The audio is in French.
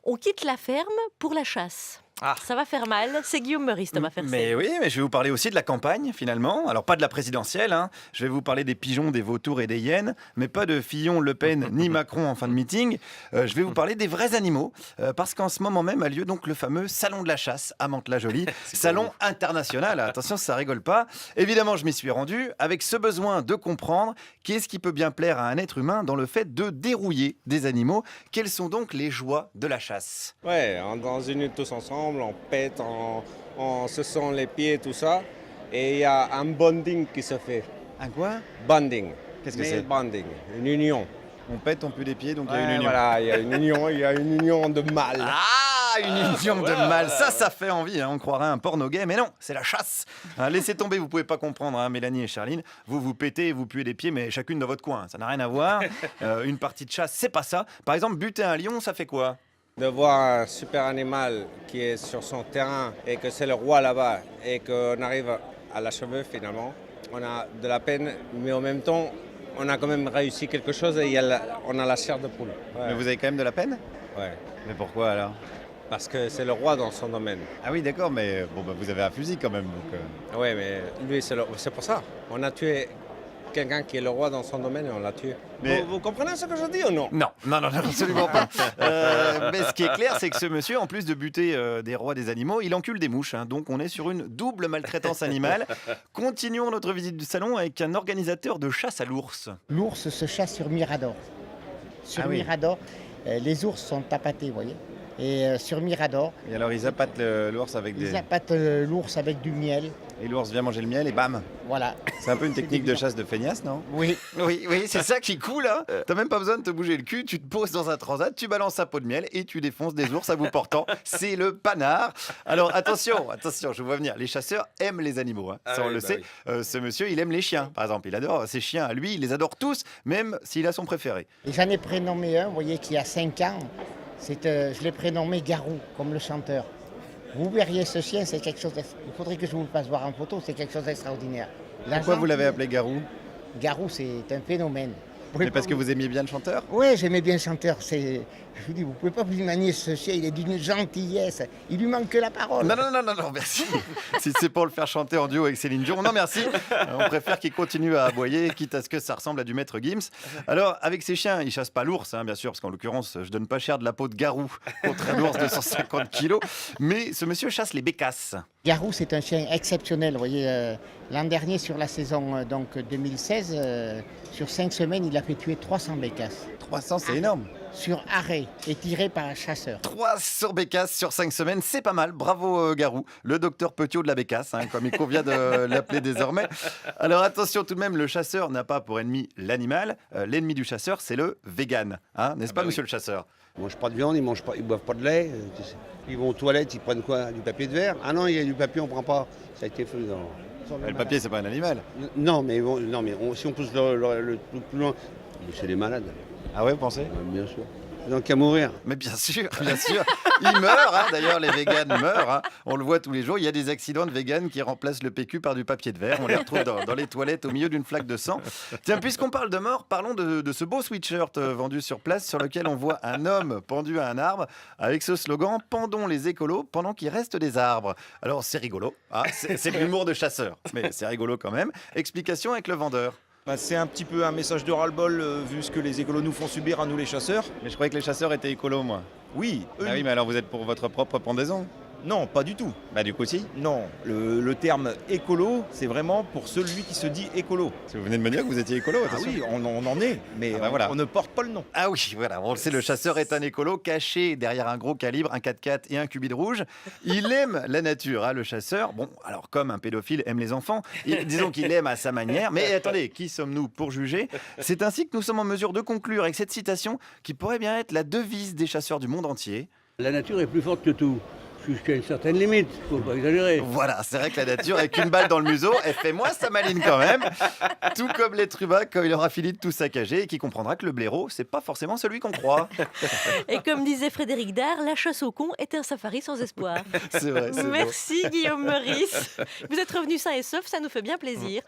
On quitte la ferme pour la chasse. Ah. Ça va faire mal, c'est Guillaume Meurice, Thomas Fersen. Mais oui, mais je vais vous parler aussi de la campagne, finalement. Alors, pas de la présidentielle, hein. Je vais vous parler des pigeons, des vautours et des hyènes, mais pas de Fillon, Le Pen, ni Macron en fin de meeting. Je vais vous parler des vrais animaux, parce qu'en ce moment même a lieu donc le fameux Salon de la chasse à Mantes-la-Jolie. Salon international, attention, ça rigole pas. Évidemment, je m'y suis rendu avec ce besoin de comprendre qu'est-ce qui peut bien plaire à un être humain dans le fait de dérouiller des animaux. Quelles sont donc les joies de la chasse? Ouais, dans une nuit tous ensemble, on pète, on se sent les pieds, tout ça. Et il y a un bonding qui se fait. Un quoi? Bonding. Qu'est-ce que Mais c'est? bonding, une union. On pète, on pue les pieds, donc il y a une Ouais, union. voilà, il y a une union, il y a une union de mâles. Ah, une union de mâles, ça fait envie, hein. On croirait un porno gay, mais non, c'est la chasse. Hein, laissez tomber, vous pouvez pas comprendre, hein, Mélanie et Charline. Vous pétez et vous puez les pieds, mais chacune dans votre coin, ça n'a rien à voir. Une partie de chasse, c'est pas ça. Par exemple, buter un lion, ça fait quoi? De voir un super animal qui est sur son terrain et que c'est le roi là-bas et qu'on arrive à l'achever finalement, on a de la peine, mais en même temps, on a quand même réussi quelque chose et on a la chair de poule. Ouais. Mais vous avez quand même de la peine? Ouais. Mais pourquoi alors? Parce que c'est le roi dans son domaine. Ah oui, d'accord, mais bon, vous avez un fusil quand même. Donc, Oui, mais lui, c'est pour ça. On a tué quelqu'un qui est le roi dans son domaine et on l'a tué. Mais- Vous comprenez ce que je dis ou non? Non, absolument pas. Mais ce qui est clair, c'est que ce monsieur, en plus de buter des rois des animaux, il encule des mouches. Hein. Donc on est sur une double maltraitance animale. Continuons notre visite du salon avec un organisateur de chasse à l'ours. L'ours se chasse sur Mirador. Sur Ah oui. Mirador, les ours sont tapatés, vous voyez. Et sur Mirador, Et alors ils appâtent l'ours avec ils appâtent l'ours avec du miel. Et l'ours vient manger le miel et bam. Voilà. C'est un peu une technique de chasse de feignasse, non? Oui. Oui, c'est ça qui est cool. Hein. T'as même pas besoin de te bouger le cul. Tu te poses dans un transat, tu balances un pot de miel et tu défonces des ours à bout portant. C'est le panard. Alors attention, je vous vois venir. Les chasseurs aiment les animaux. Hein. Ah Ça, on oui, le bah sait. Ce monsieur, il aime les chiens, par exemple. Il adore ses chiens à lui. Il les adore tous, même s'il a son préféré. Et j'en ai prénommé un, vous voyez, qui a 5 ans. Je l'ai prénommé Garou, comme le chanteur. Vous verriez ce chien, c'est quelque chose. Il faudrait que je vous le fasse voir en photo, c'est quelque chose d'extraordinaire. Pourquoi vous l'avez appelé Garou? Garou, c'est un phénomène. Mais parce que vous aimiez bien le chanteur? Oui, j'aimais bien le chanteur. Je vous dis, vous pouvez pas vous imaginer ce chien, il est d'une gentillesse. Il lui manque que la parole. Non, merci. Si c'est pour le faire chanter en duo avec Céline Dion, non merci. On préfère qu'il continue à aboyer, quitte à ce que ça ressemble à du maître Gims. Alors, avec ses chiens, il chasse pas l'ours, hein, bien sûr, parce qu'en l'occurrence, je donne pas cher de la peau de garou contre un ours de 150 kilos. Mais ce monsieur chasse les bécasses. Garou, c'est un chien exceptionnel. Vous voyez, l'an dernier, sur la saison 2016, sur 5 semaines, il a fait tuer 300 bécasses. 300, c'est énorme. Sur arrêt et tiré par un chasseur. 300 bécasses sur 5 semaines, c'est pas mal. Bravo Garou, le docteur Petiot de la bécasse, hein, comme il convient de l'appeler désormais. Alors attention tout de même, le chasseur n'a pas pour ennemi l'animal. L'ennemi du chasseur, c'est le vegan. Hein, n'est-ce pas, monsieur le chasseur? Ils mangent pas de viande, ils boivent pas de lait. Tu sais. Ils vont aux toilettes, ils prennent quoi? Du papier de verre? Ah non, il y a du papier, on prend pas. Ça a été fait dans... Le papier, c'est pas un animal. Non, mais, si on pousse le plus loin, c'est les malades. Ah ouais, vous pensez? Bien sûr. Ils n'ont qu'à mourir. Mais bien sûr, ils meurent. Hein. D'ailleurs, les véganes meurent. Hein. On le voit tous les jours. Il y a des accidents de véganes qui remplacent le PQ par du papier de verre. On les retrouve dans les toilettes au milieu d'une flaque de sang. Tiens, puisqu'on parle de mort, parlons de ce beau sweatshirt vendu sur place sur lequel on voit un homme pendu à un arbre avec ce slogan « Pendons les écolos pendant qu'il reste des arbres ». Alors, c'est rigolo. Hein. C'est de l'humour de chasseur. Mais c'est rigolo quand même. Explication avec le vendeur. C'est un petit peu un message de ras-le-bol vu ce que les écolos nous font subir à nous les chasseurs. Mais je croyais que les chasseurs étaient écolos, moi. Oui, eux, Ah oui, mais alors vous êtes pour votre propre pendaison? non, pas du tout. Bah du coup, si. Non, le terme écolo, c'est vraiment pour celui qui se dit écolo. Si vous venez de me dire que vous étiez écolo, Ah attention. oui, on en est, mais Ah bah voilà. on ne porte pas le nom. Ah oui, voilà, on le sait, le chasseur est un écolo caché derrière un gros calibre, un 4x4 et un cubide rouge. Il aime la nature, hein, le chasseur. Bon, alors comme un pédophile aime les enfants, disons qu'il aime à sa manière. Mais attendez, qui sommes-nous pour juger? C'est ainsi que nous sommes en mesure de conclure avec cette citation qui pourrait bien être la devise des chasseurs du monde entier. La nature est plus forte que tout, jusqu'à une certaine limite, faut pas exagérer. Voilà, c'est vrai que la nature, avec une balle dans le museau, elle fait moins sa maline quand même. Tout comme l'être humain quand il aura fini de tout saccager et qui comprendra que le blaireau, c'est pas forcément celui qu'on croit. Et comme disait Frédéric Dard, la chasse au con est un safari sans espoir. C'est vrai, c'est beau. Merci Guillaume Meurice. Vous êtes revenu sain et sauf, ça nous fait bien plaisir.